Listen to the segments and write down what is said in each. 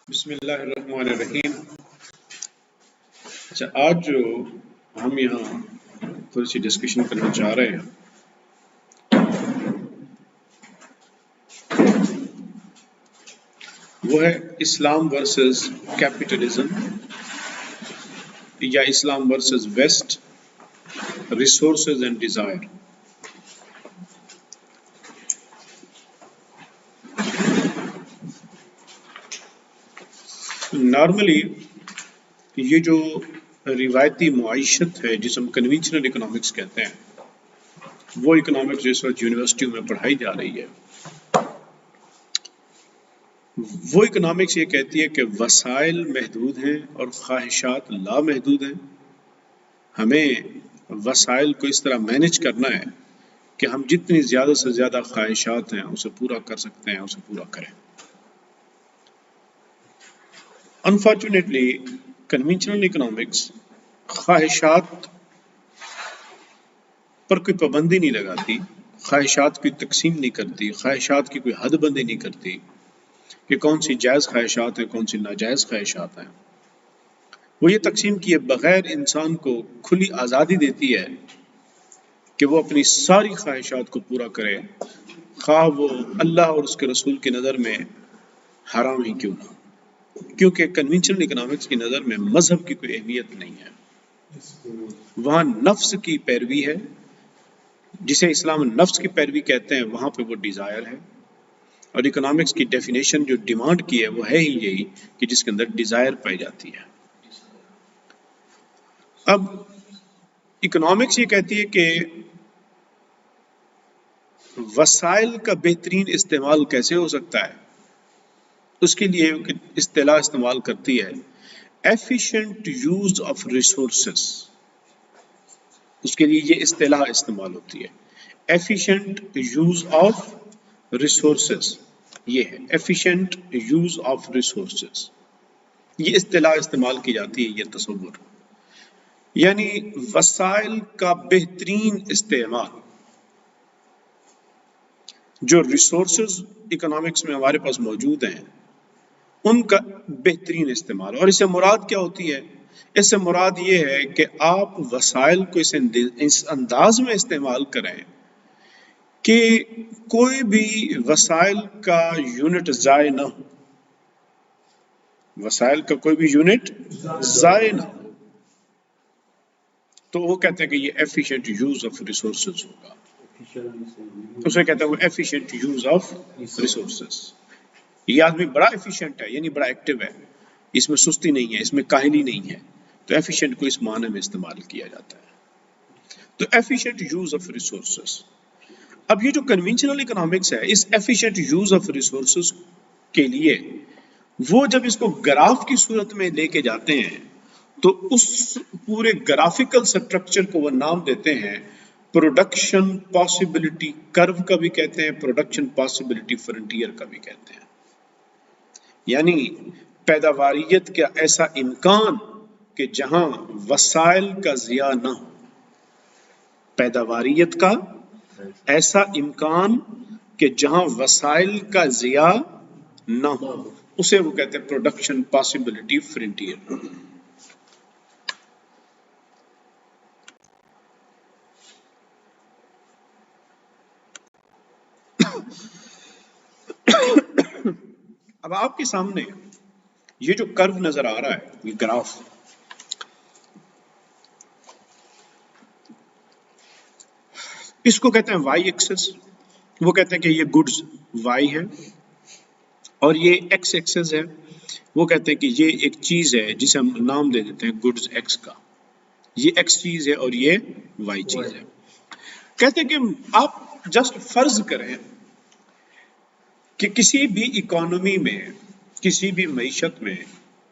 بسم اللہ الرحمن الرحیم۔ اچھا، آج جو ہم یہاں تھوڑی سی ڈسکشن کرنا چاہ رہے ہیں وہ ہے اسلام ورسز کیپٹلزم یا Islam versus west, resources and desire. Normally یہ جو روایتی معیشت ہے جسے ہم کنونشنل اکنامکس کہتے ہیں، وہ اکنامکس جو اس وقت یونیورسٹیوں میں پڑھائی جا رہی ہے، وہ اکنامکس یہ کہتی ہے کہ وسائل محدود ہیں اور خواہشات لامحدود ہیں۔ ہمیں وسائل کو اس طرح مینج کرنا ہے کہ ہم جتنی زیادہ سے زیادہ خواہشات ہیں اسے پورا کر سکتے ہیں، اسے پورا کریں۔ انفارچونیٹلی کنونشنل اکنامکس خواہشات پر کوئی پابندی نہیں لگاتی، خواہشات کی تقسیم نہیں کرتی، خواہشات کی کوئی حد بندی نہیں کرتی کہ کون سی جائز خواہشات ہیں، کون سی ناجائز خواہشات ہیں۔ وہ یہ تقسیم کیے بغیر انسان کو کھلی آزادی دیتی ہے کہ وہ اپنی ساری خواہشات کو پورا کرے، خواہ وہ اللہ اور اس کے رسول کی نظر میں حرام ہی کیوں نہ، کیونکہ کنونشنل اکنامکس کی نظر میں مذہب کی کوئی اہمیت نہیں ہے۔ وہاں نفس کی پیروی ہے، جسے اسلام نفس کی پیروی کہتے ہیں، وہاں پہ وہ ڈیزائر ہے، اور اکنامکس کی ڈیفینیشن جو ڈیمانڈ کی ہے وہ ہے ہی یہی کہ جس کے اندر ڈیزائر پائی جاتی ہے۔ اب اکنامکس یہ کہتی ہے کہ وسائل کا بہترین استعمال کیسے ہو سکتا ہے، اس کے لیے اصطلاح استعمال کرتی ہے efficient use of resources۔ اس کے لیے یہ اصطلاح استعمال ہوتی ہے efficient use of resources۔ یہ ہے efficient use of resources، یہ اصطلاح استعمال کی جاتی ہے، یہ تصور، یعنی وسائل کا بہترین استعمال۔ جو ریسورسز اکنامکس میں ہمارے پاس موجود ہیں ان کا بہترین استعمال، اور اس سے مراد کیا ہوتی ہے؟ اس سے مراد یہ ہے کہ آپ وسائل کو اس انداز میں استعمال کریں کہ کوئی بھی وسائل کا یونٹ ضائع نہ ہو، وسائل کا کوئی بھی یونٹ ضائع نہ ہو، تو وہ کہتے ہیں کہ یہ ایفیشینٹ یوز آف ریسورسز ہوگا، اسے کہتے ہیں وہ ایفیشینٹ یوز آف ریسورسز۔ یہ آدمی بڑا ایفیشینٹ ہے، یعنی بڑا ایکٹیو ہے، اس میں سستی نہیں ہے، اس میں کاہلی نہیں ہے، تو ایفیشینٹ کو اس معنی میں استعمال کیا جاتا ہے۔ تو ایفیشینٹ یوز آف ریسورسز۔ اب یہ جو کنونشنل اکنامکس ہے، اس ایفیشینٹ یوز آف ریسورسز کے لیے وہ جب اس کو گراف کی صورت میں لے کے جاتے ہیں تو اس پورے گرافیکل سٹرکچر کو وہ نام دیتے ہیں پروڈکشن پاسبلٹی کرو کا بھی کہتے ہیں، پروڈکشن پاسبلٹی فرنٹیئر کا بھی کہتے ہیں، یعنی پیداواریت کا ایسا امکان کہ جہاں وسائل کا ضیاع نہ ہو، پیداواریت کا ایسا امکان کہ جہاں وسائل کا ضیاع نہ ہو، اسے وہ کہتے ہیں پروڈکشن پاسبلٹی فرنٹیئر۔ اب آپ کے سامنے یہ جو کرو نظر آ رہا ہے، یہ گراف، اس کو کہتے ہیں وائی ایکسس۔ وہ کہتے ہیں کہ یہ گڈز وائی ہے، اور یہ ایکس ایکسس ہے، وہ کہتے ہیں کہ یہ ایک چیز ہے جسے ہم نام دے دیتے ہیں گڈز ایکس کا، یہ ایکس چیز ہے اور یہ وائی چیز ہے۔ کہتے ہیں کہ آپ جسٹ فرض کریں کہ کسی بھی اکانومی میں، کسی بھی معیشت میں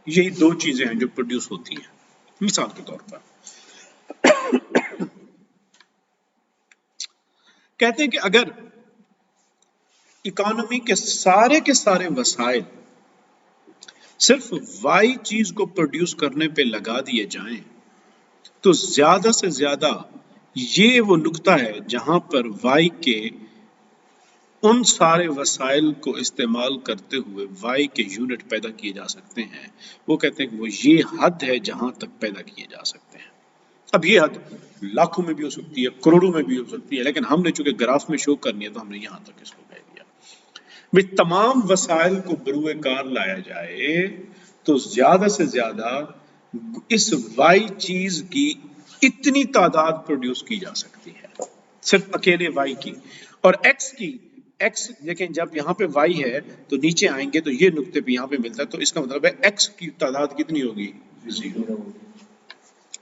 یہی دو چیزیں ہیں جو پروڈیوس ہوتی ہیں۔ مثال کے طور پر کہتے ہیں کہ اگر اکانومی کے سارے وسائل صرف وائی چیز کو پروڈیوس کرنے پہ لگا دیے جائیں تو زیادہ سے زیادہ یہ وہ نقطہ ہے جہاں پر وائی کے ان سارے وسائل کو استعمال کرتے ہوئے وائی کے یونٹ پیدا کیے جا سکتے ہیں. وہ کہتے ہیں کہ وہ یہ حد ہے جہاں تک پیدا کیے جا سکتے ہیں. اب یہ حد لاکھوں میں بھی ہو سکتی ہے، کروڑوں میں بھی ہو سکتی ہے، لیکن ہم نے چونکہ گراف میں شو کرنی ہے تو ہم نے یہاں تک اس کو کہہ دیا. بھئی تمام وسائل کو بروئے کار لایا جائے تو زیادہ سے زیادہ اس وائی چیز کی اتنی تعداد پروڈیوس کی جا سکتی ہے، صرف اکیلے وائی کی. اور ایکس کی، ایکس لیکن جب یہاں پہ وائی ہے تو نیچے آئیں گے تو یہ نقطے پہ یہاں پہ ملتا ہے، تو اس کا مطلب ہے ایکس کی تعداد کتنی ہوگی؟ 0.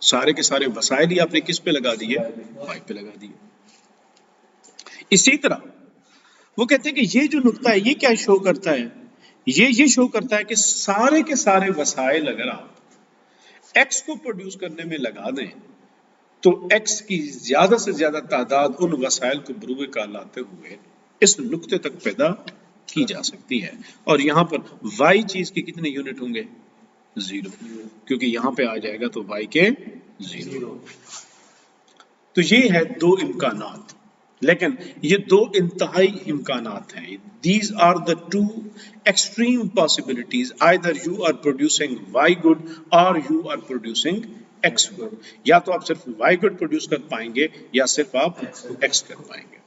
سارے کے سارے وسائل ہی آپ نے کس پہ لگا دیے؟ وائی پہ لگا دیے. اسی طرح وہ کہتے ہیں کہ یہ جو نقطہ ہے یہ کیا شو کرتا ہے؟ یہ شو کرتا ہے کہ سارے کے سارے وسائل اگر آپ ایکس کو پروڈیوس کرنے میں لگا دیں تو ایکس کی زیادہ سے زیادہ تعداد ان وسائل کو بروئے کار لاتے ہوئے اس نقطے تک پیدا کی جا سکتی ہے. اور یہاں پر وائی چیز کے کتنے یونٹ ہوں گے؟ 0، کیونکہ یہاں پہ آ جائے گا تو وائی کے 0. تو یہ ہے دو امکانات، لیکن یہ دو انتہائی امکانات ہیں. These are the two extreme possibilities. Either you are producing Y good or you are producing X good. یا تو آپ صرف Y good پروڈیوس کر پائیں گے یا صرف آپ X کر پائیں گے.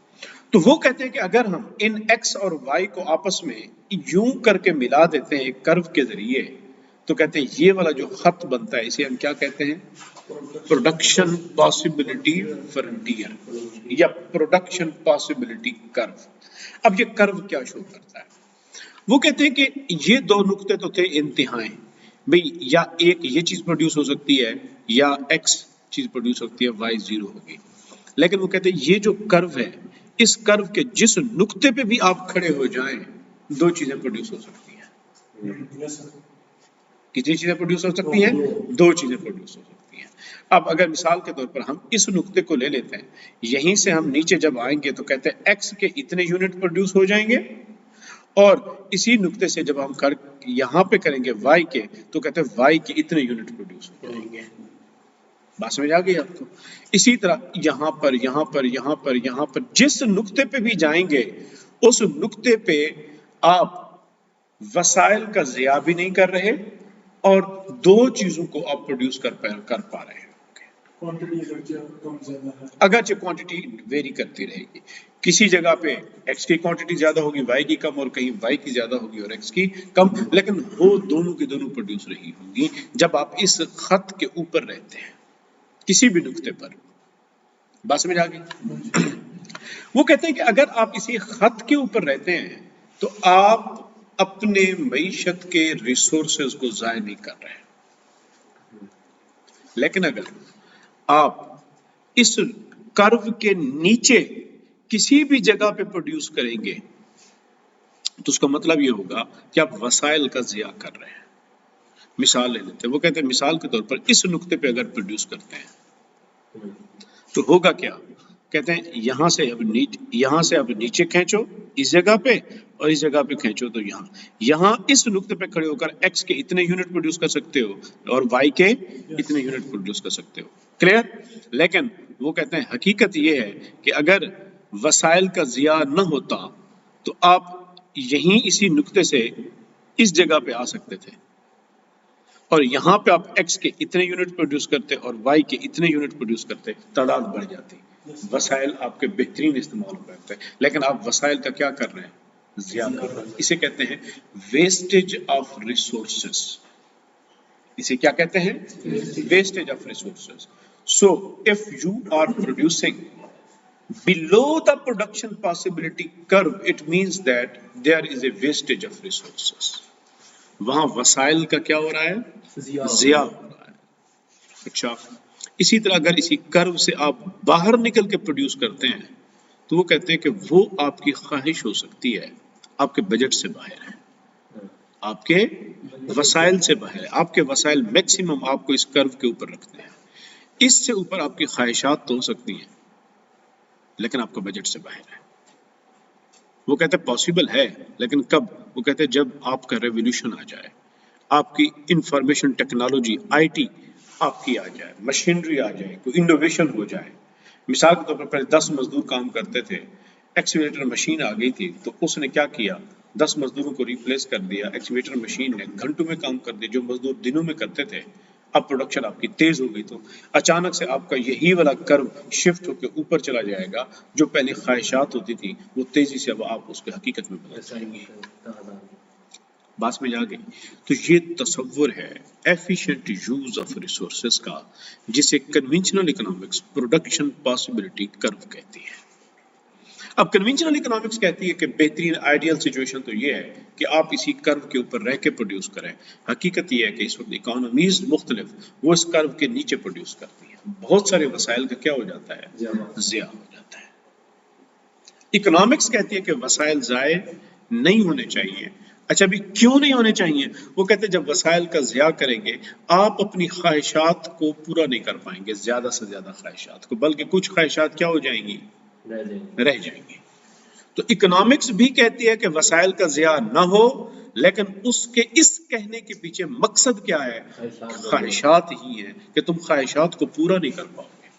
تو وہ کہتے ہیں کہ اگر ہم ان X اور Y کو آپس میں یوں کر کے ملا دیتے ہیں ایک کرو کے ذریعے تو کہتے ہیں یہ والا جو خط بنتا ہے اسے ہم کیا کہتے ہیں؟ پروڈکشن پاسبلٹی فرنٹیئر یا پروڈکشن پاسبلٹی کرو. اب یہ کرو کیا شو کرتا ہے؟ وہ کہتے ہیں کہ یہ دو نقطے تو تھے انتہائیں، بھئی یا ایک یہ چیز پروڈیوس ہو سکتی ہے یا ایکس چیز پروڈیوس ہوتی ہے، وائی 0 ہوگی. لیکن وہ کہتے ہیں یہ جو کرو ہے اس کرو کے جس نقطے پہ بھی آپ کھڑے ہو جائیں دو چیزیں پروڈیوس ہو سکتی ہیں. کتنی چیزیں پروڈیوس ہو سکتی ہیں؟ دو چیزیں پروڈیوس ہو سکتی ہیں. اب اگر مثال کے طور پر ہم اس نقطے کو لے لیتے ہیں، یہیں سے ہم نیچے جب آئیں گے تو کہتے ہیں ایکس کے اتنے یونٹ پروڈیوس ہو جائیں گے، اور اسی نقطے سے جب ہم یہاں پہ کریں گے وائی کے تو کہتے ہیں وائی کے اتنے یونٹ پروڈیوس ہو جائیں گے. بات سمجھ آ گئی آپ کو؟ اسی طرح یہاں پر یہاں پر یہاں پر یہاں پر جس نقطے پہ بھی جائیں گے اس نقطے پہ آپ وسائل کا ضیاع بھی نہیں کر رہے اور دو چیزوں کو آپ پروڈیوس کر پا رہے ہیں. اگرچہ کوانٹٹی ویری کرتی رہے گی، کسی جگہ پہ ایکس کی کوانٹٹی زیادہ ہوگی وائی کی کم، اور کہیں وائی کی زیادہ ہوگی اور ایکس کی کم، لیکن وہ دونوں کی دونوں پروڈیوس رہی ہوگی جب آپ اس خط کے اوپر رہتے ہیں کسی بھی نقطے پر. بات سمجھ آ گئی؟ وہ کہتے ہیں کہ اگر آپ اسی خط کے اوپر رہتے ہیں تو آپ اپنے معیشت کے ریسورسز کو ضائع نہیں کر رہے. لیکن اگر آپ اس کرو کے نیچے کسی بھی جگہ پہ پروڈیوس کریں گے تو اس کا مطلب یہ ہوگا کہ آپ وسائل کا ضیاع کر رہے ہیں. مثال لے لیتے ہیں، وہ کہتے ہیں مثال کے طور پر اس نقطے پہ اگر پروڈیوس کرتے ہیں تو ہوگا کیا؟ کہتے ہیں یہاں سے اب نیچے کھینچو اس جگہ پہ اور اس جگہ پہ کھینچو تو یہاں اس نقطے پہ کھڑے ہو کر ایکس کے اتنے یونٹ پروڈیوس کر سکتے ہو اور وائی کے اتنے یونٹ پروڈیوس کر سکتے ہو. کلیئر؟ لیکن وہ کہتے ہیں حقیقت یہ ہے کہ اگر وسائل کا ضیاع نہ ہوتا تو آپ یہیں اسی نقطے سے اس جگہ پہ آ سکتے تھے اور یہاں پہ آپ ایکس کے اتنے یونٹ پروڈیوس کرتے اور وائی کے اتنے یونٹ پروڈیوس کرتے، تعداد بڑھ جاتی، وسائل آپ کے بہترین استعمال ہو کرتے. لیکن آپ وسائل کا کیا کر رہے ہیں؟ ضیاع کر رہے ہیں. اسے کہتے ہیں ویسٹیج آف ریسورسز. اسے کیا کہتے ہیں؟ Wastage of resources. So if you are producing below the production possibility curve, it means that there is a wastage of resources. وہاں وسائل کا کیا ہو رہا ہے؟ ضیاع ہو رہا ہے. اچھا، اسی طرح اگر اسی کرو سے آپ باہر نکل کے پروڈیوس کرتے ہیں تو وہ کہتے ہیں کہ وہ آپ کی خواہش ہو سکتی ہے آپ کے بجٹ سے باہر ہے، آپ کے وسائل سے باہر ہے. آپ کے وسائل میکسیمم آپ کو اس کرو کے اوپر رکھتے ہیں، اس سے اوپر آپ کی خواہشات تو ہو سکتی ہیں لیکن آپ کا بجٹ سے باہر ہے. وہ کہتے ہیں پاسبل ہے، لیکن کب؟ وہ کہتے ہیں جب آپ کا ریولیوشن آ جائے، آپ کی انفارمیشن ٹیکنالوجی آئی ٹی آپ کی آ جائے، مشینری آ جائے، کوئی انوویشن ہو جائے. مثال کے طور پر پہلے 10 مزدور کام کرتے تھے، ایکسیویٹر مشین آ گئی تھی تو اس نے کیا کیا، 10 مزدوروں کو ریپلیس کر دیا، ایکسیویٹر مشین نے گھنٹوں میں کام کر دیا جو مزدور دنوں میں کرتے تھے۔ اب پروڈکشن آپ کی تیز ہو گئی تو اچانک سے آپ کا یہی والا کرو شفٹ ہو کے اوپر چلا جائے گا، جو پہلے خواہشات ہوتی تھی وہ تیزی سے اب آپ اس کے حقیقت میں بدل جائیں گے۔ بات میں جا گئی۔ تو یہ تصور ہے ایفیشینٹ یوز آف ریسورسز کا، جسے کنونشنل اکنامکس پروڈکشن پاسبلٹی کرو کہتی ہے۔ اب کنونشنل اکنامکس کہتی ہے کہ بہترین آئیڈیل سچویشن تو یہ ہے کہ آپ اسی کرو کے اوپر رہ کے پروڈیوس کریں۔ حقیقت یہ ہے کہ اس وقت اکانومیز مختلف وہ اس کرو کے نیچے پروڈیوس کرتی ہیں، بہت سارے وسائل کا کیا ہو جاتا ہے، ضیاع ہو جاتا ہے۔ اکنامکس کہتی ہے کہ وسائل ضائع نہیں ہونے چاہیے۔ اچھا بھی کیوں نہیں ہونے چاہیے؟ وہ کہتے ہیں جب وسائل کا ضیاع کریں گے آپ اپنی خواہشات کو پورا نہیں کر پائیں گے، زیادہ سے زیادہ خواہشات کو، بلکہ کچھ خواہشات کیا ہو جائیں گی، رہ جائیں گے۔ تو اکنامکس بھی کہتی ہے کہ وسائل کا ضیاع نہ ہو، لیکن اس کے اس کہنے کے پیچھے مقصد کیا ہے، خواہشات ہی ہیں کہ تم خواہشات کو پورا نہیں کر پاؤ گے،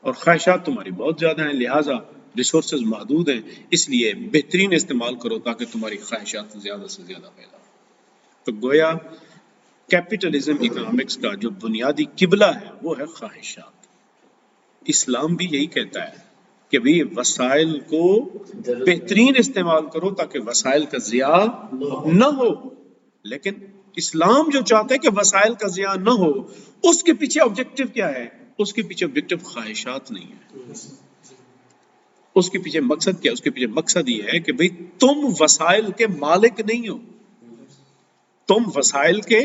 اور خواہشات تمہاری بہت زیادہ ہیں، لہٰذا ریسورسز محدود ہیں، اس لیے بہترین استعمال کرو تاکہ تمہاری خواہشات زیادہ سے زیادہ پیدا ہو۔ تو گویا کیپٹلزم اکنامکس کا جو بنیادی قبلہ ہے وہ ہے خواہشات۔ اسلام بھی یہی کہتا ہے کہ بھی وسائل کو بہترین استعمال کرو تاکہ وسائل کا ضیاع نہ ہو، لیکن اسلام جو چاہتا ہے کہ وسائل کا ضیاع نہ ہو، اس کے پیچھے آبجیکٹو کیا ہے؟ اس کے پیچھے آبجیکٹو خواہشات نہیں ہے، اس کے پیچھے مقصد کیا ہے؟ اس کے پیچھے مقصد یہ ہے کہ بھئی تم وسائل کے مالک نہیں ہو، تم وسائل کے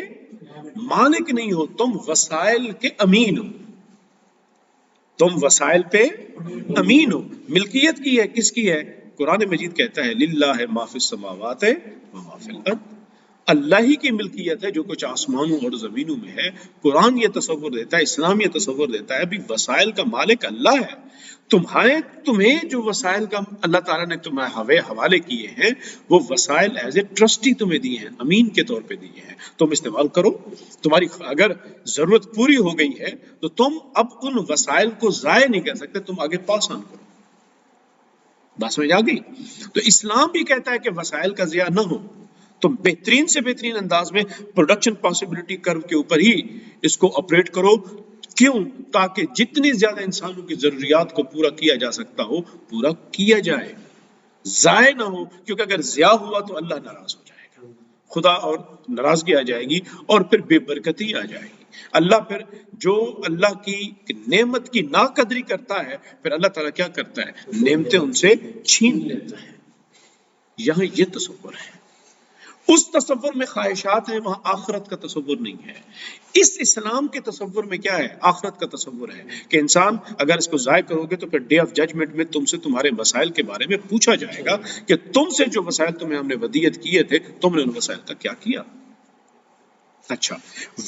مالک نہیں ہو، تم وسائل کے امین ہو، تم وسائل پہ امین ہو۔ ملکیت کی ہے، کس کی ہے؟ قرآن مجید کہتا ہے للہ ما فی السماوات و ما فی الارض، اللہ ہی کی ملکیت ہے جو کچھ آسمانوں اور زمینوں میں ہے۔ قرآن یہ تصور دیتا ہے، اسلام یہ تصور دیتا ہے بھی وسائل کا مالک اللہ ہے، تمہیں جو وسائل کا اللہ تعالیٰ نے تمہیں حوالے کیے ہیں وہ وسائل ایز اے ٹرسٹی تمہیں دیے ہیں، امین کے طور پہ دیے ہیں، تم استعمال کرو۔ تمہاری اگر ضرورت پوری ہو گئی ہے تو تم اب ان وسائل کو ضائع نہیں کر سکتے، تم آگے پاس آن کرو۔ بات سمجھ آ گئی؟ تو اسلام بھی کہتا ہے کہ وسائل کا ضیاع نہ ہو، تم بہترین سے بہترین انداز میں پروڈکشن پاسبلٹی کرو کے اوپر ہی اس کو آپریٹ کرو۔ کیوں؟ تاکہ جتنی زیادہ انسانوں کی ضروریات کو پورا کیا جا سکتا ہو پورا کیا جائے، ضائع نہ ہو، کیونکہ اگر ضیاع ہوا تو اللہ ناراض ہو جائے گا، خدا اور ناراضگی آ جائے گی اور پھر بے برکتی آ جائے گی۔ اللہ پھر جو اللہ کی نعمت کی ناقدری کرتا ہے پھر اللہ تعالیٰ کیا کرتا ہے؟ نعمتیں ان سے چھین لیتا ہے۔ یہاں یہ تصور ہے، اس تصور میں خواہشات ہیں، وہاں آخرت کا تصور نہیں ہے۔ اس اسلام کے تصور میں کیا ہے؟ آخرت کا تصور ہے کہ انسان اگر اس کو ضائع کرو گے تو پھر ڈے آف ججمنٹ میں تم سے تمہارے وسائل کے بارے میں پوچھا جائے گا کہ تم سے جو وسائل تمہیں ہم نے ودیعت کیے تھے تم نے ان وسائل کا کیا کیا۔ اچھا،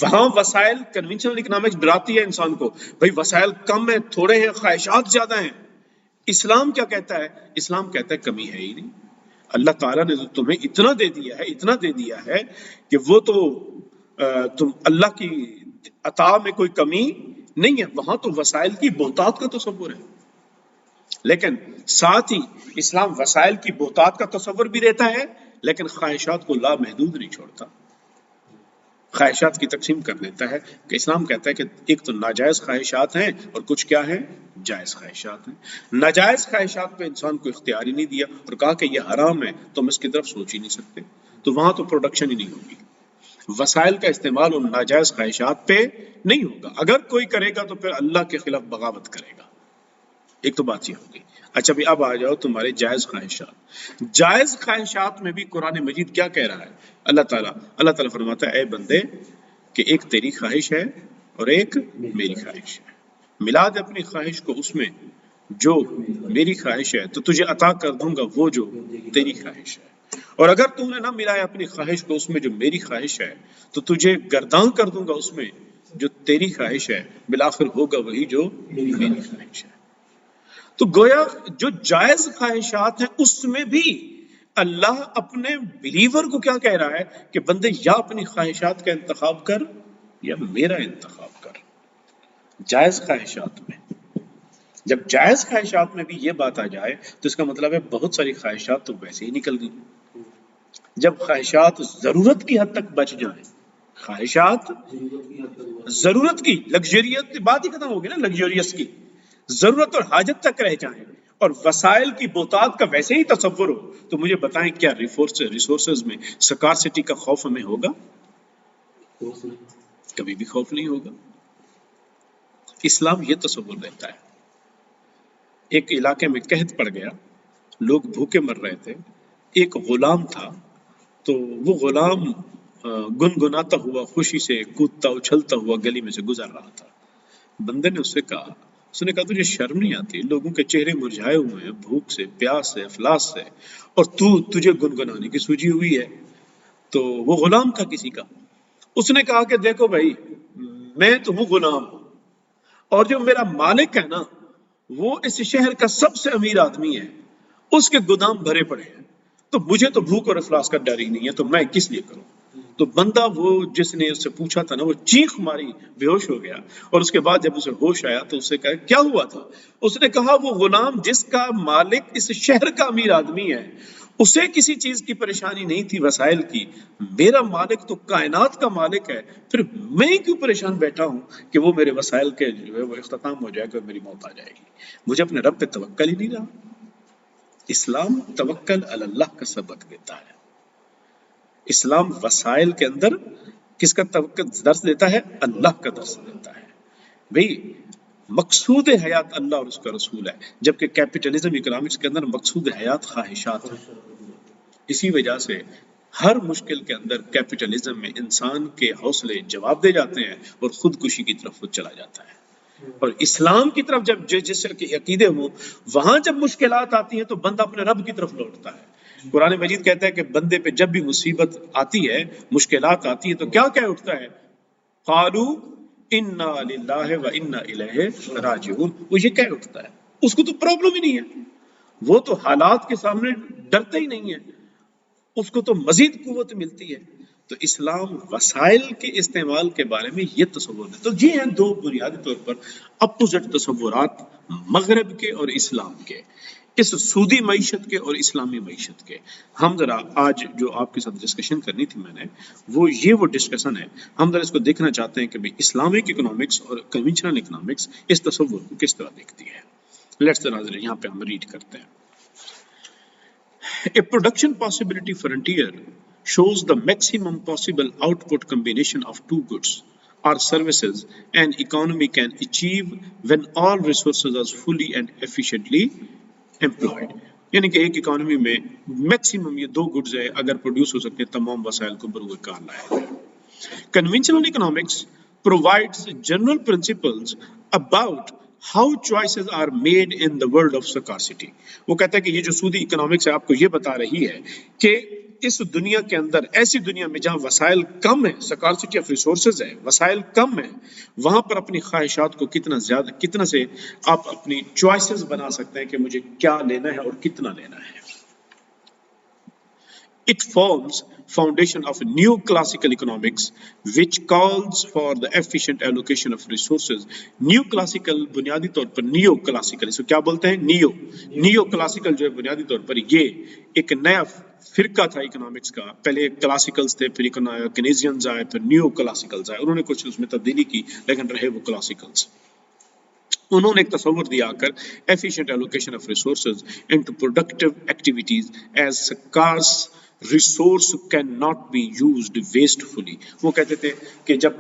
وہاں وسائل کنونشنل اکنامکس ڈراتی ہے انسان کو، بھئی وسائل کم ہیں، تھوڑے ہیں، خواہشات زیادہ ہیں۔ اسلام کیا کہتا ہے؟ اسلام کہتا ہے کمی ہے ہی نہیں، اللہ تعالیٰ نے تمہیں اتنا دے دیا ہے، اتنا دے دیا ہے کہ وہ تو تم اللہ کی عطا میں کوئی کمی نہیں ہے۔ وہاں تو وسائل کی بہتات کا تصور ہے، لیکن ساتھ ہی اسلام وسائل کی بہتات کا تصور بھی دیتا ہے لیکن خواہشات کو لامحدود نہیں چھوڑتا، خواہشات کی تقسیم کر دیتا ہے کہ اسلام کہتا ہے کہ ایک تو ناجائز خواہشات ہیں اور کچھ کیا ہیں؟ جائز خواہشات ہیں۔ ناجائز خواہشات پہ انسان کو اختیار ہی نہیں دیا اور کہا کہ یہ حرام ہے، تم اس کی طرف سوچ ہی نہیں سکتے، تو وہاں تو پروڈکشن ہی نہیں ہوگی، وسائل کا استعمال ان ناجائز خواہشات پہ نہیں ہوگا۔ اگر کوئی کرے گا تو پھر اللہ کے خلاف بغاوت کرے گا۔ ایک تو بات یہ ہوگی۔ اچھا بھی اب آ جاؤ تمہارے جائز خواہشات۔ جائز خواہشات میں بھی قرآن مجید کیا کہہ رہا ہے؟ اللہ تعالیٰ فرماتا ہے اے بندے کہ ایک تیری خواہش ہے اور ایک میری خواہش ہے، ملا دے اپنی خواہش کو اس میں جو میری خواہش ہے تو تجھے عطا کر دوں گا وہ جو تیری خواہش ہے، اور اگر تم نے نہ ملایا اپنی خواہش کو اس میں جو میری خواہش ہے تو تجھے گردان کر دوں گا اس میں جو تیری خواہش ہے، بالآخر ہوگا وہی جو میری خواہش ہے۔ تو گویا جو جائز خواہشات ہیں اس میں بھی اللہ اپنے بلیور کو کیا کہہ رہا ہے کہ بندے یا اپنی خواہشات کا انتخاب کر یا میرا انتخاب کر۔ جائز خواہشات میں جب جائز خواہشات میں بھی یہ بات آ جائے تو اس کا مطلب ہے بہت ساری خواہشات تو ویسے ہی نکل گئی. جب خواہشات ضرورت کی حد تک بچ جائیں، خواہشات ضرورت کی، لگژریت بات ہی ختم ہوگی نا، لگژریس کی ضرورت اور حاجت تک رہ جائیں اور وسائل کی بہتات کا ویسے ہی تصور ہو، تو مجھے بتائیں کیا ریسورسز میں سکارسٹی کا خوف ہمیں ہوگا؟ کبھی بھی خوف نہیں ہوگا. اسلام یہ تصور دیتا ہے. ایک علاقے میں قحط پڑ گیا، لوگ بھوکے مر رہے تھے، ایک غلام تھا، تو وہ غلام گنگناتا ہوا خوشی سے کودتا اچھلتا ہوا گلی میں سے گزر رہا تھا. بندے نے اس نے کہا تجھے شرم نہیں آتی؟ لوگوں کے چہرے مرجھائے ہوئے ہیں بھوک سے، پیاس سے، افلاس سے، اور تجھے گنگنانے کی سوجی ہوئی ہے. تو وہ غلام تھا کسی کا. اس نے کہا کہ دیکھو بھائی، میں تو ہوں غلام، اور جو میرا مالک ہے نا وہ اس شہر کا سب سے امیر آدمی ہے، اس کے گودام بھرے پڑے ہیں، تو مجھے تو بھوک اور افلاس کا ڈر ہی نہیں ہے، تو میں کس لیے کروں؟ تو بندہ وہ جس نے اس سے پوچھا تھا نا، وہ چیخ ماری، بے ہوش ہو گیا. اور اس کے بعد جب اسے ہوش آیا تو اسے کہا کیا ہوا تھا؟ اس نے کہا وہ غلام جس کا مالک اس شہر کا امیر آدمی ہے، اسے کسی چیز کی پریشانی نہیں تھی وسائل کی، میرا مالک تو کائنات کا مالک ہے، پھر میں کیوں پریشان بیٹھا ہوں کہ وہ میرے وسائل کے جو ہے وہ اختتام ہو جائے گا اور میری موت آ جائے گی. مجھے اپنے رب پہ توکل ہی نہیں رہا. اسلام توکل علی اللہ کا سبق دیتا ہے. اسلام وسائل کے اندر کس کا درس دیتا ہے؟ اللہ کا درس دیتا ہے. بھئی مقصود حیات اللہ اور اس کا رسول ہے، جبکہ کیپٹلزم اکنامکس کے اندر مقصود حیات خواہشات ہے. اسی وجہ سے ہر مشکل کے اندر کیپٹلزم میں انسان کے حوصلے جواب دے جاتے ہیں اور خودکشی کی طرف وہ چلا جاتا ہے. اور اسلام کی طرف جب جس کے عقیدے ہوں، وہاں جب مشکلات آتی ہیں تو بندہ اپنے رب کی طرف لوٹتا ہے. قرآن مجید کہتا ہے کہ بندے پہ جب بھی مصیبت آتی ہے، مشکلات آتی ہے، تو کیا کہہ اٹھتا ہے؟ قالوا انا للہ و انا الیہ راجعون. وہ یہ کہہ اٹھتا ہے، اس کو تو پرابلم ہی نہیں ہے، وہ تو حالات کے سامنے ڈرتا ہی نہیں ہے، اس کو تو مزید قوت ملتی ہے. تو اسلام وسائل کے استعمال کے بارے میں یہ تصور ہے. تو یہ ہیں دو بنیادی طور پر اپوزٹ تصورات مغرب کے اور اسلام کے، اس سودی معیشت کے اور اسلامی معیشت کے. ہم ذرا آج جو آپ کے ساتھ ڈسکشن کرنی تھی میں نے، وہ ڈسکشن ہے. ہم ذرا اس کو دیکھنا چاہتے ہیں کہ بھئی اسلامک اکنامکس اور کنونشنل اکنامکس اس تصور کو کس طرح دیکھتی ہے. لیٹس ناظرین یہاں پہ ہم ریڈ کرتے ہیں. A production possibility frontier shows the maximum possible output combination of two goods or services an economy can achieve when all resources are fully and efficiently employed. یعنی کہ ایک اکانومی میں میکسیمم یہ دو گڈز ہے اگر produce ہو سکتے ہیں، تمام وسائل کو بروئے کار لایا جائے. Conventional economics provides general principles about how choices are made in the world of scarcity. وہ کہتا ہے کہ یہ جو سودی اکنامکس ہے آپ کو یہ بتا رہی ہے کہ اس دنیا کے اندر، ایسی دنیا میں جہاں وسائل کم ہیں، سکارسٹی آف ریسورسز ہے، وسائل کم ہیں، وہاں پر اپنی خواہشات کو کتنا سے آپ اپنی چوائسز بنا سکتے ہیں کہ مجھے کیا لینا ہے اور کتنا لینا ہے. It forms foundation of neoclassical economics which calls for the efficient allocation of resources. Neoclassical بنیادی طور پر neoclassical، اس کو کیا بولتے ہیں؟ neoclassical جو ہے بنیادی طور پر یہ ایک نیا فرقہ تھا اکنامکس کا. پہلے کلاسیکلز تھے، پھر کنیزینز آئے، پھر نیو کلاسیکلز آئے. انہوں نے کچھ اس میں تبدیلی کی لیکن رہے وہ کلاسیکلز. انہوں نے ایک تصور دیا کر efficient allocation of resources into productive activities as scarce resource cannot be used wastefully. وہ کہتے تھے کہ جب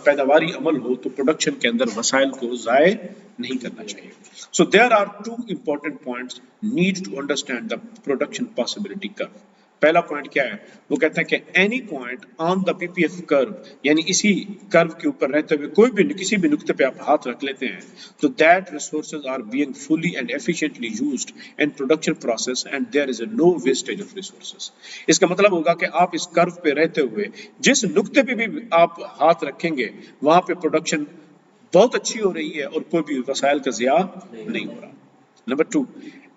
پیداواری عمل ہو تو پروڈکشن کے اندر وسائل کو ضائع نہیں کرنا چاہیے. So there are two important points need to understand the production possibility curve. پہلا پوائنٹ کیا ہے؟ وہ کہتا ہے کہ any point on the P P F curve, یعنی اسی کرو کے اوپر رہتے ہوئے کوئی بھی کسی بھی نقطے پہ آپ ہاتھ رکھ لیتے ہیں تو that resources are being fully and efficiently used in production process and there is a no wastage of resources. اس کا مطلب ہوگا کہ آپ اس کرو پہ رہتے ہوئے جس نقطے پہ بھی آپ ہاتھ رکھیں گے وہاں پہ پروڈکشن بہت اچھی ہو رہی ہے اور کوئی بھی وسائل کا ضیاع نہیں ہو رہا. Number 2،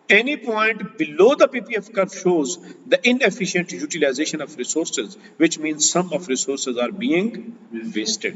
Any point below the PPF curve shows the inefficient utilization of resources, which means some of resources are being wasted.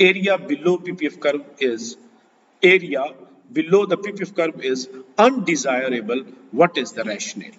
area below PPF curve is below the PPF curve is undesirable. What is the rationale?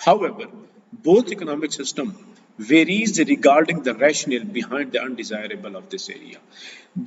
However, both economic system varies regarding the rationale behind the undesirable of this area.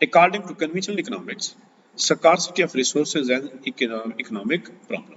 According to conventional economics, scarcity of resources and economic problem.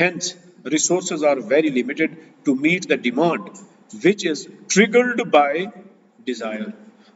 Hence, resources are very limited to meet the demand, which is triggered by desire.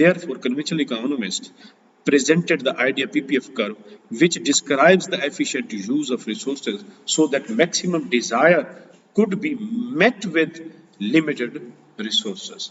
Therefore, conventional economists presented the idea PPF curve, which describes the efficient use of resources so that maximum desire could be met with limited resources.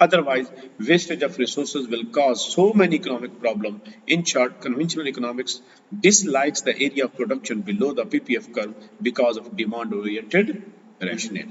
Otherwise, wastage of resources will cause so many economic problems. In short, conventional economics dislikes the area of production below the PPF curve because of demand-oriented rationale.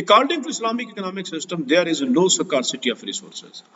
According to Islamic economic system, there is no scarcity of resources.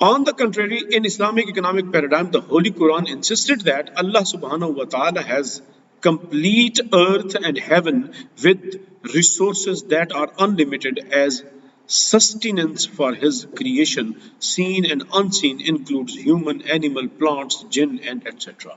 On the contrary, in Islamic economic paradigm, the Holy Quran insisted that Allah subhanahu wa ta'ala has complete earth and heaven with resources that are unlimited as sustenance for his creation, seen and unseen, includes human, animal, plants, jinn and etc.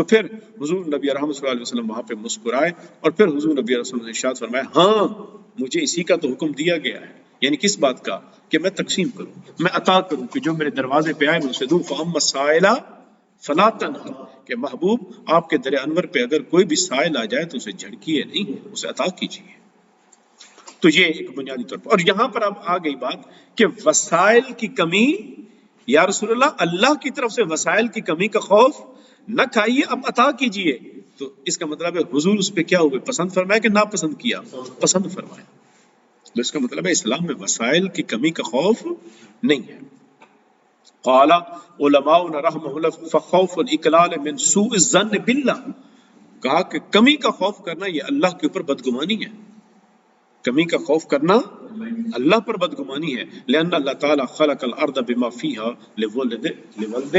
تو پھر حضور نبی رحمت صلی اللہ علیہ وسلم وہاں پہ مسکرائے اور پھر حضور نبی رحمت صلی اللہ علیہ وسلم نے ارشاد فرمایا ہاں مجھے اسی کا تو حکم دیا گیا ہے، یعنی کس بات کا؟ کہ میں تقسیم کروں، میں عطا کروں، کہ جو میرے دروازے پہ آئے میں اسے دوں۔ فَأَمَّا السَّائِلَ فَلَا تَنْهَرْ، کہ محبوب آپ کے در انور پہ اگر کوئی بھی سائل آ جائے تو اسے جھڑکیے نہیں، اسے عطا کیجیے۔ تو یہ ایک بنیادی طور پر، اور یہاں پر اب آ گئی بات کہ وسائل کی کمی، یا رسول اللہ اللہ کی طرف سے وسائل کی کمی کا خوف نہ کھائیے، اب عطا کیجیے۔ تو اس کا مطلب ہے حضور اس پہ کیا ہوئے؟ پسند فرمایا کہ ناپسند کیا؟ پسند فرمایا۔ تو اس کا مطلب ہے اسلام میں وسائل کی کمی کا خوف نہیں ہے۔ قال علماؤنا رحمہ اللہ فخوف الاقلال من سوء الظن باللہ، کہا کہ کمی کا خوف کرنا یہ اللہ کے اوپر بدگمانی ہے، کمی کا خوف کرنا اللہ پر بدگمانی ہے۔ لأن اللہ تعالیٰ خلق الارض بما فیها لولد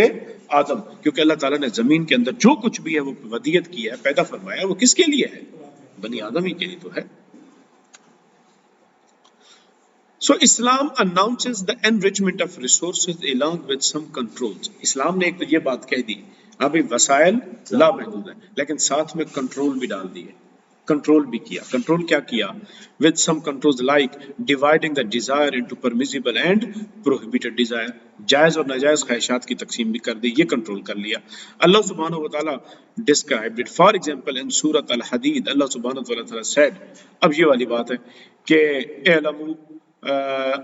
آدم، کیونکہ اللہ تعالیٰ نے زمین کے اندر جو کچھ بھی ہے وہ ودیت کیا ہے، پیدا فرمایا ہے، وہ کس کے لیے ہے؟ بنی آدم ہی کے لیے تو ہے۔ So Islam announces the enrichment of resources along with some controls. اسلام نے ایک تو یہ بات کہہ دی ابھی وسائل لامحدود ہیں، لیکن ساتھ میں کنٹرول بھی ڈال دیے، کنٹرول بھی کیا۔ کنٹرول کیا کیا؟ with some controls like dividing the desire into permissible and prohibited desire، جائز اور ناجائز خواہشات کی تقسیم بھی کر دی، یہ کنٹرول کر لیا۔ اللہ سبحانہ و تعالیٰ described it. For example in سورۃ الحدید اللہ سبحانہ و تعالیٰ said، اب یہ والی بات ہے کہ اعلموا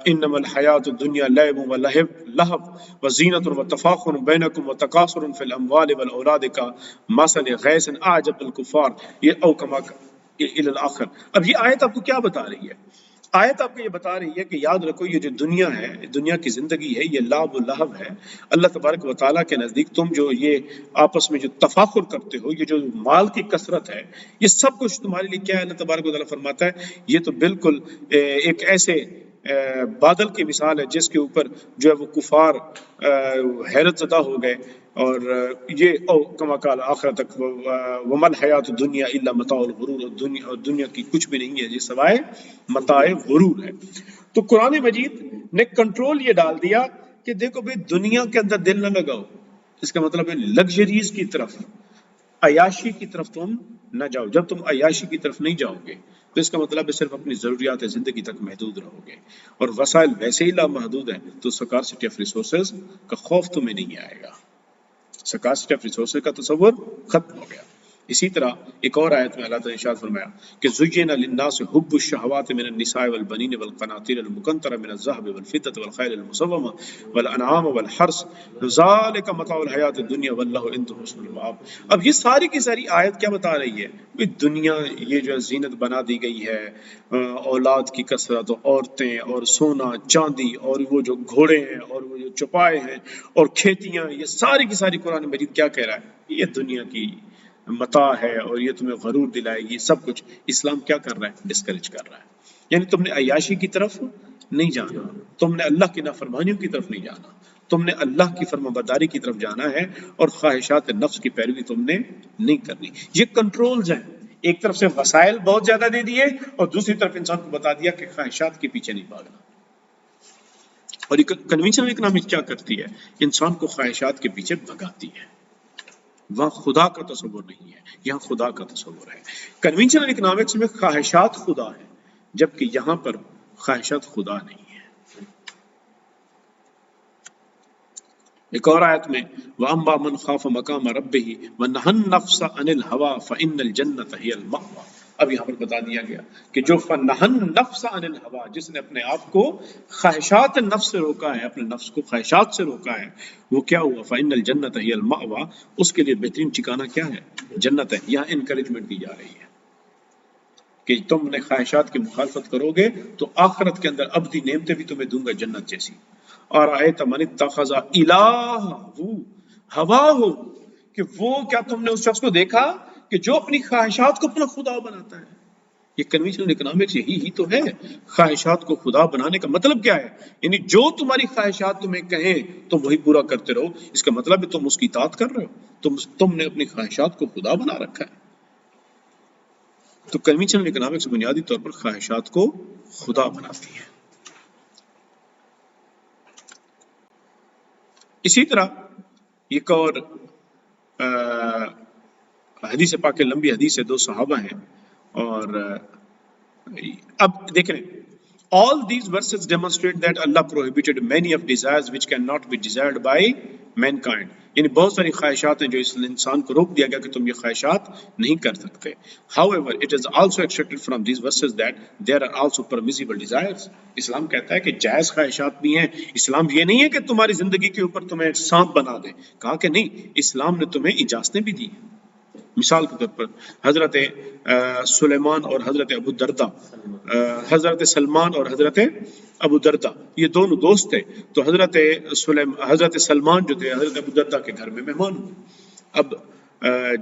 انما الحیات الدنیا لعب ولہو وزینۃ وتفاخر بینکم وتکاثر فی الاموال والاولاد کمثل غیث اعجب الکفار، یہ او کما الی الاخر۔ اب یہ آیت آپ کو کیا بتا رہی ہے؟ آیت آپ کو یہ بتا رہی ہے کہ یاد رکھو یہ جو دنیا ہے، دنیا کی زندگی ہے، یہ لعب و لہو ہے۔ اللہ تبارک و تعالیٰ کے نزدیک تم جو یہ آپس میں جو تفاخر کرتے ہو، یہ جو مال کی کثرت ہے، یہ سب کچھ تمہارے لیے کیا ہے؟ اللہ تبارک و تعالیٰ فرماتا ہے یہ تو بالکل ایک ایسے بادل کی مثال ہے جس کے اوپر جو ہے وہ کفار حیرت زدہ ہو گئے، اور یہ او کما قال آخرت تک ومل حیات دنیا الا متاع الغرور، اور دنیا کی کچھ بھی نہیں ہے یہ سوائے متاع غرور ہے۔ تو قرآن مجید نے کنٹرول یہ ڈال دیا کہ دیکھو بھئی دنیا کے اندر دل نہ لگاؤ، اس کا مطلب ہے لگژریز کی طرف، عیاشی کی طرف تم نہ جاؤ۔ جب تم عیاشی کی طرف نہیں جاؤ گے تو اس کا مطلب ہے صرف اپنی ضروریات زندگی تک محدود رہو گے، اور وسائل ویسے ہی لامحدود ہیں، تو سکارسٹی آف ریسورسز کا خوف تمہیں نہیں آئے گا، سکارسٹی آف ریسورسز کا تصور ختم ہو گیا۔ اسی طرح ایک اور آیت میں اللہ تعالیٰ نے ارشاد فرمایا کہ زُيِّنَ لِلنَّاسِ حُبُّ الشَّهَوَاتِ مِنَ النِّسَاءِ وَالْبَنِينَ وَالْقَنَاطِيرِ الْمُقَنطَرَةِ مِنَ الذَّهَبِ وَالْفِضَّةِ وَالْخَيْلِ الْمُسَوَّمَةِ وَالْأَنْعَامِ وَالْحَرْثِ ذَلِكَ مَتَاعُ الْحَيَاةِ الدُّنْيَا وَاللَّهُ عِندَهُ حُسْنُ الْمَآبِ۔ اب یہ ساری کی ساری آیت کیا بتا رہی ہے؟ کہ دنیا یہ جو زینت بنا دی گئی ہے، اولاد کی کثرت، عورتیں اور سونا چاندی اور وہ جو گھوڑے ہیں اور وہ جو چوپائے ہیں اور کھیتیاں، یہ ساری کی ساری قرآن مجید کیا کہہ رہا ہے؟ یہ دنیا کی متاع ہے اور یہ تمہیں غرور دلائے گی، سب کچھ اسلام کیا کر رہا ہے؟ ڈسکریج کر رہا ہے۔ یعنی تم نے عیاشی کی طرف نہیں جانا، تم نے اللہ کی نافرمانیوں کی طرف نہیں جانا، تم نے اللہ کی فرمانبرداری کی طرف جانا ہے، اور خواہشات نفس کی پیروی تم نے نہیں کرنی۔ یہ کنٹرولز ہیں، ایک طرف سے وسائل بہت زیادہ دے دیے اور دوسری طرف انسان کو بتا دیا کہ خواہشات کے پیچھے نہیں بھاگنا۔ اور یہ کنونشنل اکنامکس کیا کرتی ہے؟ انسان کو خواہشات کے پیچھے بھگاتی ہے۔ وہاں خدا کا تصور نہیں ہے، یہاں خدا کا تصور ہے۔ کنونشنل اکنامکس میں خواہشات خدا ہے، جبکہ یہاں پر خواہشات خدا نہیں ہے۔ ایک اور آیت میں وَأَمَّا مَنْ خَافَ مَقَامَ رَبِّهِ وَنَهَى النَّفْسَ عَنِ الْهَوَىٰ فَإِنَّ الْجَنَّةَ هِيَ الْمَأْوَىٰ۔ اب یہاں پر بتا دیا گیا کہ جو فَنَهَى النَّفْسَ عَنِ الْهَوَىٰ، جس نے اپنے آپ کو خواہشات نفس سے روکا ہے، اپنے نفس کو خواہشات سے روکا ہے، وہ کیا ہوا؟ فَإِنَّ الْجَنَّةَ هِيَ الْمَأْوَىٰ، اس کے لیے بہترین ٹھکانہ کیا ہے؟ جنت ہے۔ یہاں انکریجمنٹ دی جا رہی ہے کہ تم نے خواہشات کی مخالفت کرو گے تو آخرت کے اندر ابدی نعمتیں بھی تمہیں دوں گا جنت جیسی۔ اور آیت من اتخذ الہ ہواہ، کہ وہ کیا تم نے اس شخص کو دیکھا کہ جو اپنی خواہشات کو اپنا خدا بناتا ہے؟ یہ کنونشنل اکنامکس یہی ہی تو ہے، خواہشات کو خدا بنانے کا مطلب کیا ہے؟ یعنی جو تمہاری خواہشات تمہیں کہیں تم وہی پورا کرتے رہو، اس کا مطلب ہے تم اس کی اطاعت کر رہے ہو، تم نے اپنی خواہشات کو خدا بنا رکھا ہے۔ تو کنونشنل اکنامکس بنیادی طور پر خواہشات کو خدا بناتی ہے۔ اسی طرح ایک اور حدیث پاک لمبی حدیث ہے، 2 صحابہ ہیں، اور اب دیکھ لیں all these verses demonstrate that Allah prohibited many of desires which cannot be desired by mankind. یعنی بہت ساری خواہشات ہیں جو اس انسان کو روک دیا گیا کہ تم یہ خواہشات نہیں کر سکتے. However, it is also extracted from these verses that there are also permissible desires. اسلام کہتا ہے کہ جائز خواہشات بھی ہیں. اسلام یہ نہیں ہے کہ تمہاری زندگی کے اوپر تمہیں سانپ بنا دے. کہا کہ نہیں، اسلام نے تمہیں اجازتیں بھی دی. مثال کے طور پر حضرت سلیمان اور حضرت ابو دردہ، حضرت سلمان اور حضرت ابو دردہ یہ دونوں دوست تھے. تو حضرت سلمان جو تھے حضرت ابو دردہ کے گھر میں مہمان ہوئے. اب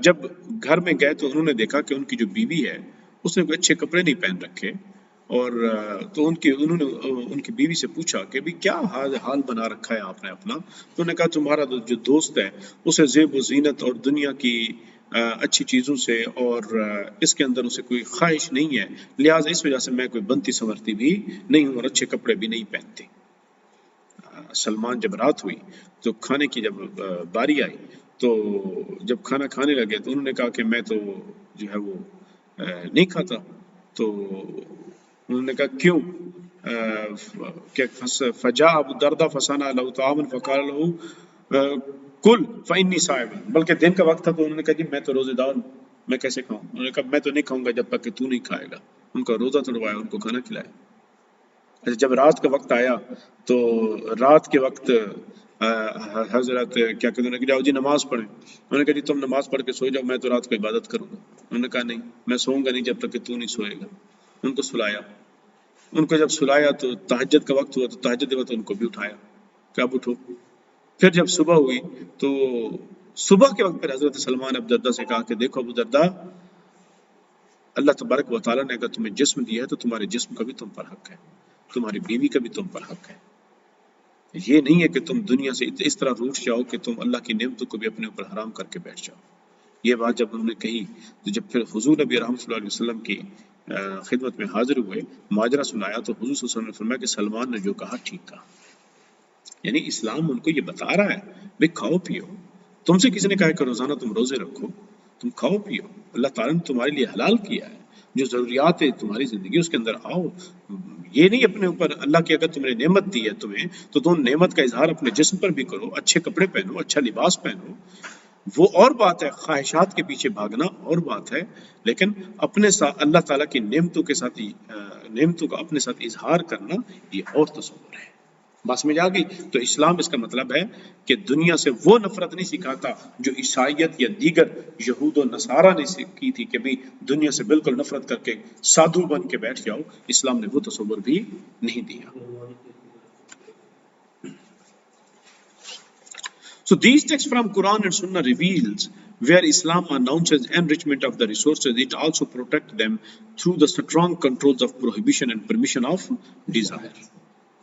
جب گھر میں گئے تو انہوں نے دیکھا کہ ان کی جو بیوی ہے اس نے کوئی اچھے کپڑے نہیں پہن رکھے، اور تو انہوں نے ان کی بیوی سے پوچھا کہ بھی کیا حال بنا رکھا ہے آپ نے اپنا. تو انہوں نے کہا تمہارا جو دوست ہے اسے زیب و زینت اور دنیا کی اچھی چیزوں سے اور اس کے اندر اسے کوئی خواہش نہیں ہے، لہٰذا اس وجہ سے میں کوئی بنتی سنورتی بھی نہیں ہوں اور اچھے کپڑے بھی نہیں پہنتی. سلمان جب رات ہوئی تو کھانے کی جب باری آئی تو جب کھانا کھانے لگے تو انہوں نے کہا کہ میں تو جو ہے وہ نہیں کھاتا. تو انہوں نے کہا کیوں؟ فجاء ابو دردہ فصنع له طعاما فقال له کل فإنی صائم. بلکہ دن کا وقت تھا تو انہوں نے کہا جی میں تو روزے دار ہوں، میں کیسے کھاؤں؟ انہوں نے کہا میں تو نہیں کھاؤں گا جب تک کہ تو نہیں کھائے گا. ان کا روزہ توڑوایا، ان کو کھانا کھلایا. اچھا جب رات کا وقت آیا تو رات کے وقت حضرت کیا کہتے ہیں کہ جاؤ جی نماز پڑھیں. انہوں نے کہا جی تم نماز پڑھ کے سو جاؤ، میں تو رات کو عبادت کروں گا. انہوں نے کہا نہیں، میں سوؤں گا نہیں جب تک کہ تو نہیں سوئے گا. ان کو سلایا. ان کو جب سلایا تو تہجد کا وقت ہوا تو تہجد کے وقت ان کو بھی اٹھایا کہ اب اٹھو. پھر جب صبح ہوئی تو صبح کے وقت پھر حضرت سلمان ابو دردہ سے کہا کہ دیکھو ابو دردہ، اللہ تبارک و تعالیٰ نے اگر تمہیں جسم دیا ہے تو تمہارے جسم کا بھی تم پر حق ہے، تمہاری بیوی کا بھی تم پر حق ہے. یہ نہیں ہے کہ تم دنیا سے اس طرح روٹ جاؤ کہ تم اللہ کی نعمتوں کو بھی اپنے اوپر حرام کر کے بیٹھ جاؤ. یہ بات جب انہوں نے کہی تو جب پھر حضور نبی رحمۃ اللہ علیہ وسلم کی خدمت میں حاضر ہوئے، ماجرا سنایا تو حضور صلی اللہ علیہ وسلم نے فرمایا کہ سلمان نے جو کہا ٹھیک کہا. یعنی اسلام ان کو یہ بتا رہا ہے بھئی کھاؤ پیو. تم سے کسی نے کہا کہ روزانہ تم روزے رکھو، تم کھاؤ پیو. اللہ تعالیٰ نے تمہارے لیے حلال کیا ہے، جو ضروریات ہے تمہاری زندگی اس کے اندر آؤ. یہ نہیں اپنے اوپر اللہ کی اگر تم نے نعمت دی ہے تمہیں تو تم نعمت کا اظہار اپنے جسم پر بھی کرو، اچھے کپڑے پہنو، اچھا لباس پہنو. وہ اور بات ہے، خواہشات کے پیچھے بھاگنا اور بات ہے، لیکن اپنے ساتھ اللہ تعالیٰ کی نعمتوں کے ساتھ نعمتوں کا اپنے ساتھ اظہار کرنا یہ اور تصور ہے. بات سمجھ آ گئی؟ تو اسلام اس کا مطلب ہے کہ دنیا سے وہ نفرت نہیں سکھاتا جو عیسائیت یا دیگر یہود و نصارہ نے کی تھی کہ بھی دنیا سے بالکل نفرت کر کے سادھو بن کے بیٹھ جاؤ. اسلام نے وہ تصور بھی نہیں دیا. So these texts from Quran and Sunnah reveals where Islam announces enrichment of the resources, it also protects them through the strong controls of prohibition and permission of desire.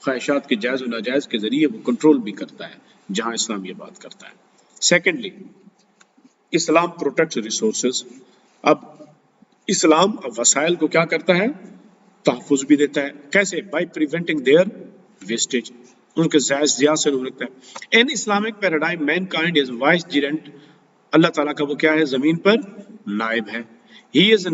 خواہشات کے جائز و ناجائز کے ذریعے وہ کنٹرول بھی کرتا ہے جہاں اسلام یہ بات کرتا ہے. سیکنڈلی اسلام پروٹیکٹس ریسورسز. اب اسلام وسائل کو کیا کرتا ہے؟ تحفظ بھی دیتا ہے. کیسے؟ بائی پریونٹنگ دیئر ویسٹیج، ان کے ضیاع سے روک رکھتا ہے. In Islamic paradigm mankind is vicegerent. اللہ تعالیٰ کا وہ کیا ہے؟ زمین پر نائب ہے. ہی از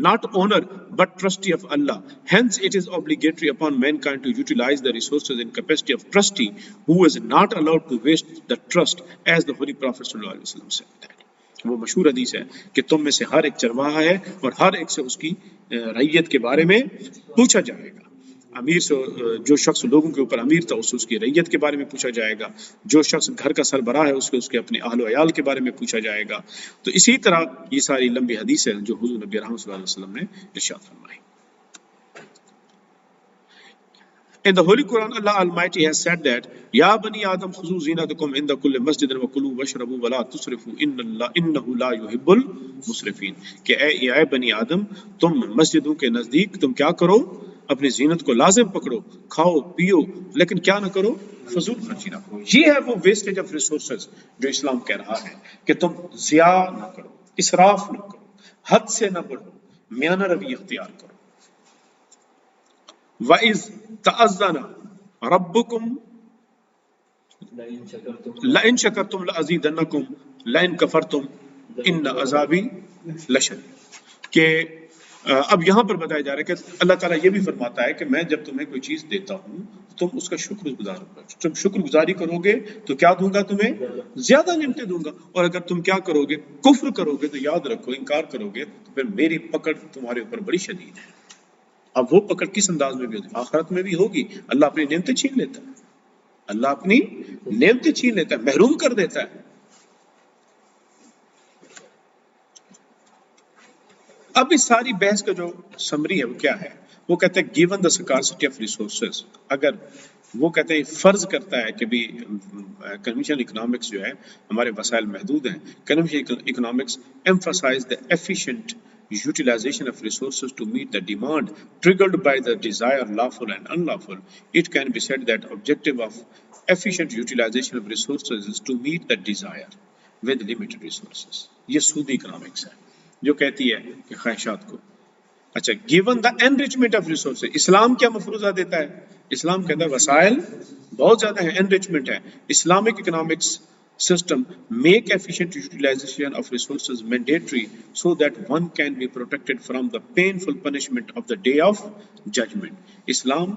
not owner but trustee of Allah. Hence it is obligatory upon mankind to utilize the resources in capacity of trustee who is not allowed to waste the trust, as the Holy Prophet sallallahu alaihi wasallam said that. وہ مشہور حدیث ہے کہ تم میں سے ہر ایک چرواہا ہے اور ہر ایک سے اس کی رعیت کے بارے میں پوچھا جائے گا. امیر سے جو شخص لوگوں کے اوپر امیر تھا اس کی رعیت کے بارے میں پوچھا جائے گا. جو شخص گھر کا سربراہ ہے اس کے اپنے اہل و عیال کے بارے میں پوچھا جائے گا. تو اسی طرح یہ ساری لمبی حدیث ہے جو حضور نبی رحمۃ اللہ علیہ وسلم نے ارشاد فرمائی. In the Holy Quran, Allah Almighty has said that Ya bani Adam khudhu zinatakum inda kulli masjidin wa kulu washrabu wa la tusrifu innahu la yuhibbul musrifin. کہ اے بنی آدم تم مسجدوں کے نزدیک تم کیا کرو؟ اپنی زینت کو لازم پکڑو، کھاؤ پیو، لیکن کیا نہ کرو؟ فضول خرچی نہ کرو. یہ ہے وہ ویسٹیج آف ریسورسز جو اسلام کہہ رہا ہے کہ تم ضیاع نہ کرو، اسراف نہ کرو، حد سے نہ بڑھو، میانہ روی اختیار کرو. وَإِذْ تَأَذَّنَ رَبُّكُمْ لَإِن شَكَرْتُمْ لَأَزِيدَنَّكُمْ لَإِن كَفَرْتُمْ ان عذابی لشد کہ اب یہاں پر بتایا جا رہا ہے کہ اللہ تعالیٰ یہ بھی فرماتا ہے کہ میں جب تمہیں کوئی چیز دیتا ہوں تم اس کا شکر گزار ہو، تم شکر گزاری کرو گے تو کیا دوں گا تمہیں؟ زیادہ نعمتیں دوں گا، اور اگر تم کیا کرو گے؟ کفر کرو گے تو یاد رکھو، انکار کرو گے تو پھر میری پکڑ تمہارے اوپر بڑی شدید ہے۔ اب وہ پکڑ کس انداز میں بھی ہوتی ہے؟ آخرت میں بھی ہوگی۔ اللہ اپنی نعمتیں چھین لیتا ہے، اللہ اپنی نعمتیں چھین لیتا ہے، محروم کر دیتا ہے۔ اب اس ساری بحث کا جو سمری ہے وہ کیا ہے؟ وہ کہتے ہیں گیون دا سکارسٹی آف ریسورسز، اگر وہ کہتے ہیں فرض کرتا ہے کہ بھی کنونشنل اکنامکس جو ہے ہمارے وسائل محدود ہیں، conventional economics emphasize the efficient utilization of resources to meet the demand triggered by the desire, lawful and unlawful. It can be said that objective of efficient utilization of resources is to meet the desire with limited resources. یہ سودی economics ہے جو کہتی ہے کہ خواہشات کو، اچھا given the enrichment of resources، اسلام کیا مفروضہ دیتا ہے؟ اسلام کہتا ہے وسائل بہت زیادہ ہیں، enrichment ہے۔ Islamic economics system make efficient utilization of resources mandatory so that one can be protected from the painful punishment of the day of judgment. اسلام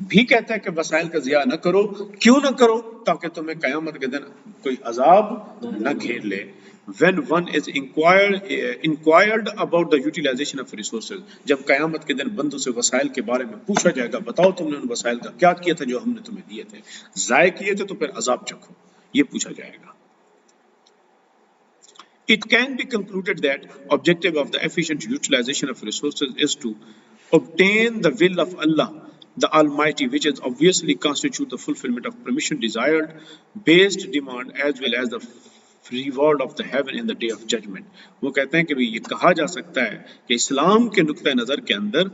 بھی کہتا ہے کہ وسائل کا ضیاع نہ کرو، کیوں نہ کرو؟ تاکہ تمہیں قیامت کے دن کوئی عذاب نہ گھیر لے۔ When one is inquired about the utilization of resources، جب قیامت کے دن بندوں سے وسائل کے بارے میں پوچھا جائے گا، بتاؤ تم نے ان وسائل کا کیا کیا تھا جو ہم نے تمہیں دیے تھے؟ ضائع کیے تھے تو پھر عذاب چکھو، یہ پوچھا جائے گا۔ It can be concluded that objective of the efficient utilization of resources is to obtain the will of Allah, the Almighty, which is obviously constitute the fulfillment of permission desired, based demand, as well as the reward of the heaven in the day of judgment. وہ کہتے ہیں کہ یہ کہا جا سکتا ہے کہ اسلام کے نقطہ نظر کے اندر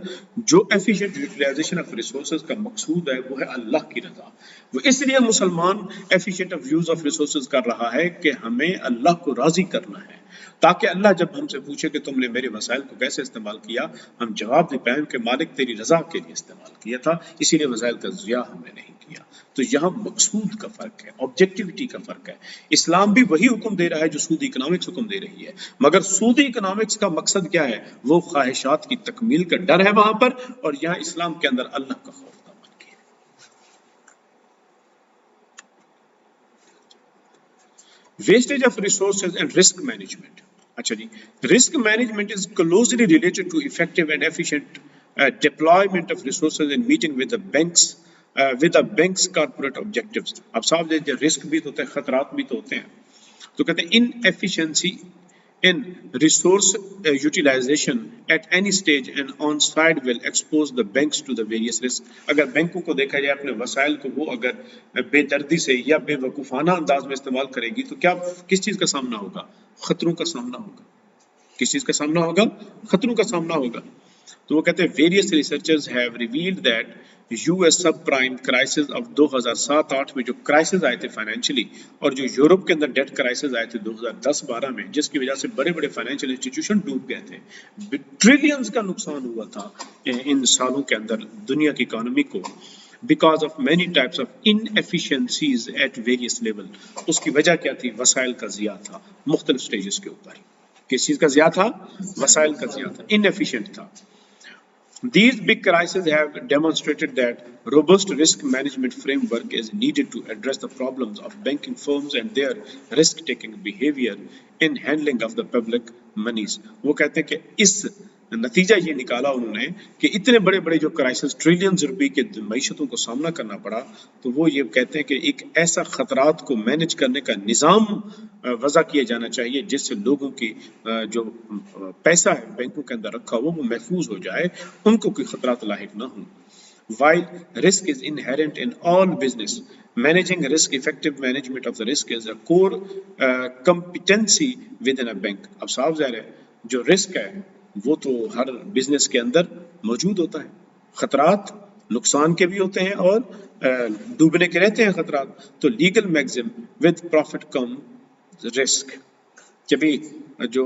جو ایفیشینٹ یوٹیلائزیشن آف ریسورسز کا مقصود ہے وہ ہے اللہ کی رضا۔ وہ اس لیے مسلمان efficient of use of resources کر رہا ہے کہ ہمیں اللہ کو راضی کرنا ہے، تاکہ اللہ جب ہم سے پوچھے کہ تم نے میرے وسائل کو کیسے استعمال کیا، ہم جواب دے پائیں کہ مالک تیری رضا کے لیے استعمال کیا تھا، اسی لیے وسائل کا ضیاع ہم نے نہیں کیا۔ تو یہاں مقصود کا فرق ہے، آبجیکٹیوٹی کا فرق ہے۔ اسلام بھی وہی حکم دے رہا ہے جو سودی اکنامکس حکم دے رہی ہے، مگر سودی اکنامکس کا مقصد کیا ہے؟ وہ خواہشات کی تکمیل کا ڈر ہے وہاں پر، اور یہاں اسلام کے اندر اللہ کا خوف دامن کیا۔ Wastage of resources and risk management. اچھا جی، risk management is closely related to effective and efficient deployment of resources in meeting with the bank's corporate objectives۔ اب صاحب دیکھیں رسک بھی تو ہوتے ہیں، خطرات بھی تو ہوتے ہیں، تو کہتے ہیں inefficiency in resource utilization at any stage and on side will expose the banks to the various risks۔ اگر بینکوں کو دیکھا جائے اپنے وسائل کو وہ اگر بے دردی سے یا بے وقوفانہ انداز میں استعمال کرے گی تو کیا کس چیز کا سامنا ہوگا؟ خطروں کا سامنا ہوگا۔ کس چیز کا سامنا ہوگا؟ خطروں کا سامنا ہوگا۔ تو وہ کہتے ہیں various researchers have revealed that US sub prime crisis اب 2007-8 میں جو کرائسس آئے تھے فائنینشلی، اور جو یورپ کے اندر ڈیٹ کرائسس آئے تھے 2010-12 میں، جس کی وجہ سے بڑے بڑے فائنینشیل انسٹیٹیوشن ڈوب گئے تھے، ٹریلینز کا نقصان ہوا تھا ان سالوں کے اندر دنیا کی اکانومی کو، because of many types of inefficiencies at various level۔ اس کی وجہ کیا تھی؟ وسائل کا ضیاع تھا مختلف سٹیجز کے اوپر۔ کس چیز کا ضیاع تھا؟ وسائل کا ضیاع تھا، inefficient تھا۔ These big crises have demonstrated that robust risk management framework is needed to address the problems of banking firms and their risk-taking behavior in handling of the public monies۔ وہ کہتے ہیں کہ اس نتیجہ یہ نکالا انہوں نے کہ اتنے بڑے بڑے جو کرائسس ٹریلینز روپے کے معیشتوں کو سامنا کرنا پڑا، تو وہ یہ کہتے ہیں کہ ایک ایسا خطرات کو مینج کرنے کا نظام وضع کیا جانا چاہیے جس سے لوگوں کی جو پیسہ ہے بینکوں کے اندر رکھا ہوا وہ محفوظ ہو جائے، ان کو کوئی خطرات لاحق نہ ہوں۔ While risk is inherent in all business, managing risk, effective management of the risk is a core competency within a bank۔ اب صاف ظاہر ہے جو رسک ہے وہ تو ہر بزنس کے اندر موجود ہوتا ہے، خطرات نقصان کے بھی ہوتے ہیں اور ڈوبنے کے رہتے ہیں خطرات۔ تو legal maxim with profit come risk, کہ بھی جو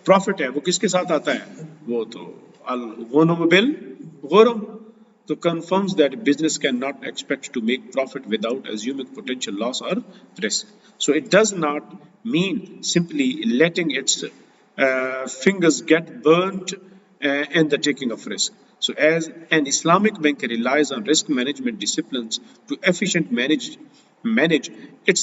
پروفٹ ہے وہ کس کے ساتھ آتا ہے؟ وہ تو الغنم بالغرم، تو confirms that business cannot expect to make profit without assuming potential loss or risk. So it does not mean simply letting its fingers get burnt in the taking of risk. So as an Islamic bank relies on risk management disciplines to manage its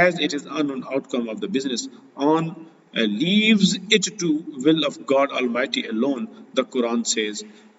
as it is unknown outcome of the business on leaves it to will of God Almighty alone, the Quran says.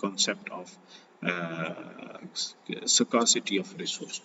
concept of scarcity of resources.